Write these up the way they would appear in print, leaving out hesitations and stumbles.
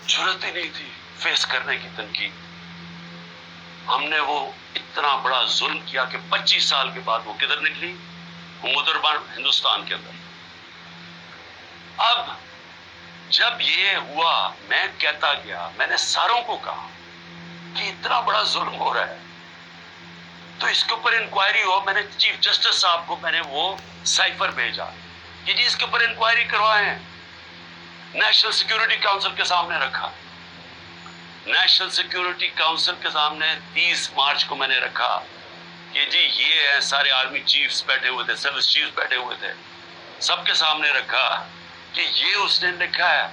جرأت ہی نہیں تھی فیس کرنے کی تنقید. ہم نے وہ اتنا بڑا ظلم کیا کہ 25 سال کے بعد وہ کدھر نکلی؟ مدربان ہندوستان کے اندر. اب جب یہ ہوا میں کہتا گیا، میں نے ساروں کو کہا کہ اتنا بڑا ظلم ہو رہا ہے تو اس کے اوپر انکوائری ہو. میں نے چیف جسٹس صاحب کو میں نے وہ سائفر بھیجا کہ جی اس کے اوپر انکوائری کروائیں. نیشنل سیکیورٹی کاؤنسل کے سامنے رکھا. نیشنل سیکیورٹی کاؤنسل کے سامنے 30 مارچ کو میں نے رکھا کہ جی یہ ہے، سارے آرمی چیفز بیٹھے ہوئے تھے، سروس چیفز بیٹھے ہوئے تھے، سب کے سامنے رکھا کہ یہ اس نے لکھا ہے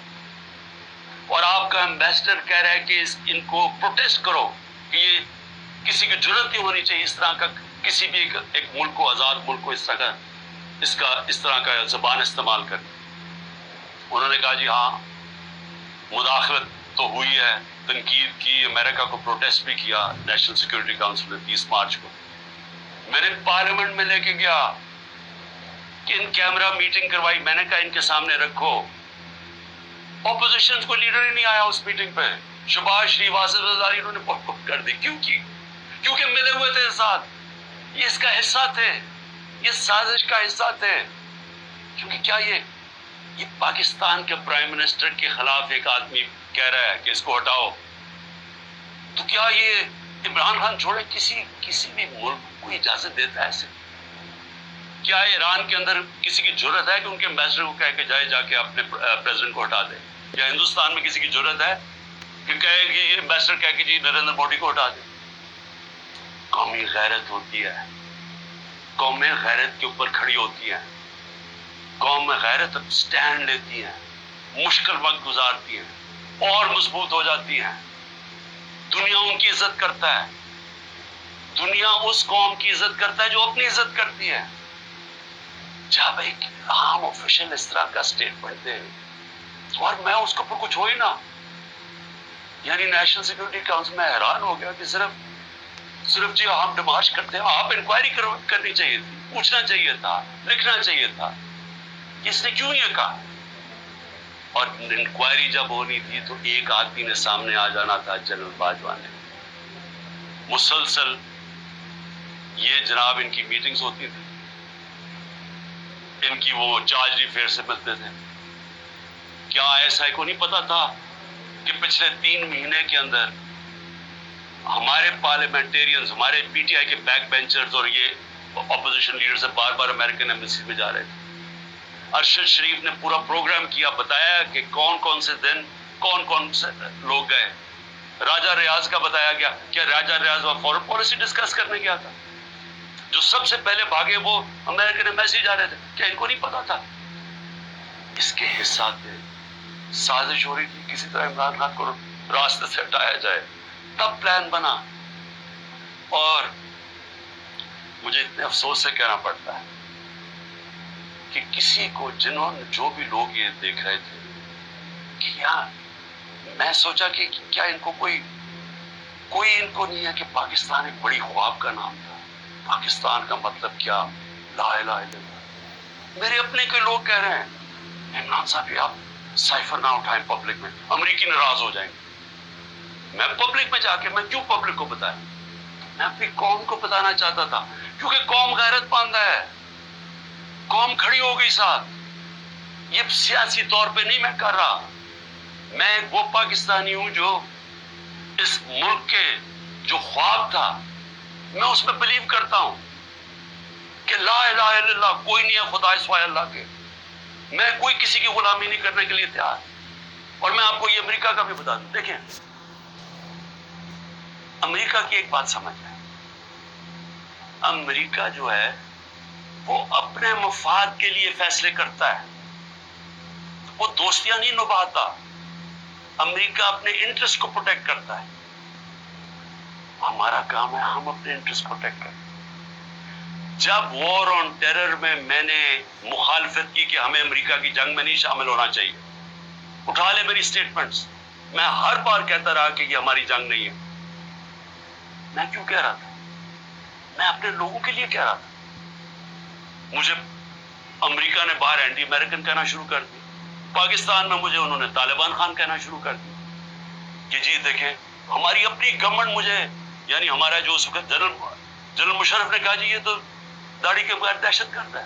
اور آپ کا ایمبیسڈر کہہ رہا ہے کہ ان کو پروٹیسٹ کرو کہ یہ کسی کی جرأت نہیں ہونی چاہیے اس طرح کا، کسی بھی ایک ملک کو، آزاد ملک کو اس طرح کا زبان استعمال کر. انہوں نے کہا جی ہاں مداخلت تو ہوئی ہے، تنقید کی، امریکہ کو پروٹیسٹ بھی کیا نیشنل سیکیورٹی کاؤنسل نے 30 مارچ کو. میں نے پارلیمنٹ میں لے کے گیا کہ ان کیمرہ میٹنگ کروائی. میں نے کہا ان کے سامنے رکھو. اپوزیشن کو لیڈر ہی نہیں آیا اس میٹنگ پہ. شباز شریف، آصف زرداری انہوں نے بہت بہت کر دی. کیونکہ ملے ہوئے تھے ساتھ، یہ اس کا حصہ تھے، یہ سازش کا حصہ تھے. کیونکہ کیا یہ پاکستان کے پرائم منسٹر کے خلاف ایک آدمی کہہ رہا ہے کہ اس کو ہٹاؤ، تو کیا یہ عمران خان چھوڑے کسی بھی ملک کو اجازت دیتا ہے ایسے؟ کیا ایران کے اندر کسی کی جرأت ہے کہ ان کے ایمبیسڈر کو کہے کہ جا کے اپنے پریزیڈنٹ کو ہٹا دے؟ یا ہندوستان میں کسی کی جرأت ہے کہ کہے کہ یہ ایمبیسڈر کہے کہ جی نریندر مودی کو ہٹا دے؟ قومی غیرت ہوتی ہے، قومیں غیرت کے اوپر کھڑی ہوتی ہیں، قوم غیرت سٹینڈ لیتی ہیں، مشکل وقت گزارتی ہیں اور مضبوط ہو جاتی ہیں. دنیا ان کی عزت کرتا ہے، دنیا اس قوم کی عزت کرتا ہے جو اپنی عزت کرتی ہے. جب ایک عام آفیشل اس طرح کا سٹیٹمنٹ دے اور میں اس کے اوپر کچھ ہو ہی نہ، یعنی نیشنل سیکیورٹی کاؤنسل میں حیران ہو گیا کہ صرف جی ہم ڈیمارچ کرتے ہیں. آپ انکوائری کرنی چاہیے تھی، پوچھنا چاہیے تھا، لکھنا چاہیے تھا اس نے کیوں یہ کہا. اور انکوائری جب ہونی تھی تو ایک آدمی نے سامنے آ جانا تھا، جنرل باجوہ نے. مسلسل یہ جناب ان کی میٹنگز ہوتی تھی، ان کی وہ چارج ریفیئر سے ملتے تھے. کیا ISI کو نہیں پتا تھا کہ پچھلے 3 مہینے کے اندر ہمارے پارلیمنٹیرینز، ہمارے PTI کے بیک بینچرز اور یہ اپوزیشن لیڈر سے بار بار امریکن ایمبیسی میں جا رہے تھے. ارشد شریف نے پورا پروگرام کیا، بتایا کہ کون سے دن کون سے لوگ گئے. راجہ ریاض کا بتایا گیا کہ راجہ ریاض وہ فورن پالیسی ڈسکس کرنے گیا تھا. جو سب سے پہلے بھاگے وہ امریکن ایمبیسی جا رہے تھے. کیا ان کو نہیں پتا تھا؟ اس کے حصہ تھے. سازش ہو رہی تھی کسی طرح عمران خان کو راستے سے ہٹایا جائے، تب پلان بنا. اور مجھے اتنے افسوس سے کہنا پڑتا ہے کہ کسی کو جو بھی لوگ یہ دیکھ رہے تھے کیا، میں سوچا کہ کیا ان کو کوئی ان کو نہیں ہے کہ پاکستان ایک بڑی خواب کا نام تھا. پاکستان کا مطلب کیا؟ لا الہ الا اللہ. میرے اپنے کے لوگ کہہ رہے ہیں عمران صاحب آپ سائفر نہ اٹھائیں پبلک میں، امریکی ناراض ہو جائیں گے. میں پبلک میں جا کے میں کیوں پبلک کو بتایا؟ میں اپنی قوم کو بتانا چاہتا تھا کیونکہ قوم غیرت مند ہے، قوم کھڑی ہو گئی ساتھ. یہ سیاسی طور پہ نہیں میں کر رہا، میں وہ پاکستانی ہوں جو اس ملک کے جو خواب تھا میں اس میں بلیو کرتا ہوں کہ لا الہ الا اللہ، کوئی نہیں ہے خدا سوائے اللہ کے. میں کوئی کسی کی غلامی نہیں کرنے کے لیے تیار. اور میں آپ کو یہ امریکہ کا بھی بتا دوں، دیکھیں امریکہ کی ایک بات سمجھ ہے، امریکہ جو ہے وہ اپنے مفاد کے لیے فیصلے کرتا ہے، وہ دوستیاں نہیں نبھاتا. امریکہ اپنے انٹرسٹ کو پروٹیکٹ کرتا ہے. ہمارا کام ہے ہم اپنے انٹرسٹ پروٹیکٹ کریں. جب وار آن ٹیرر میں میں نے مخالفت کی کہ ہمیں امریکہ کی جنگ میں نہیں شامل ہونا چاہیے، اٹھا لے میری سٹیٹمنٹس، میں ہر بار کہتا رہا کہ یہ ہماری جنگ نہیں ہے. میں کیوں کہہ رہا تھا؟ میں اپنے لوگوں کے لیے کہہ رہا تھا. مجھے امریکہ نے باہر اینٹی امریکن کہنا شروع کر دیا، پاکستان میں مجھے انہوں نے طالبان خان کہنا شروع کر دیا. کہ جی دیکھیں ہماری اپنی گورنمنٹ مجھے یعنی ہمارا جو اس وقت جنرل مشرف نے کہا جی یہ تو داڑھی کے بغیر دہشت گرد ہے.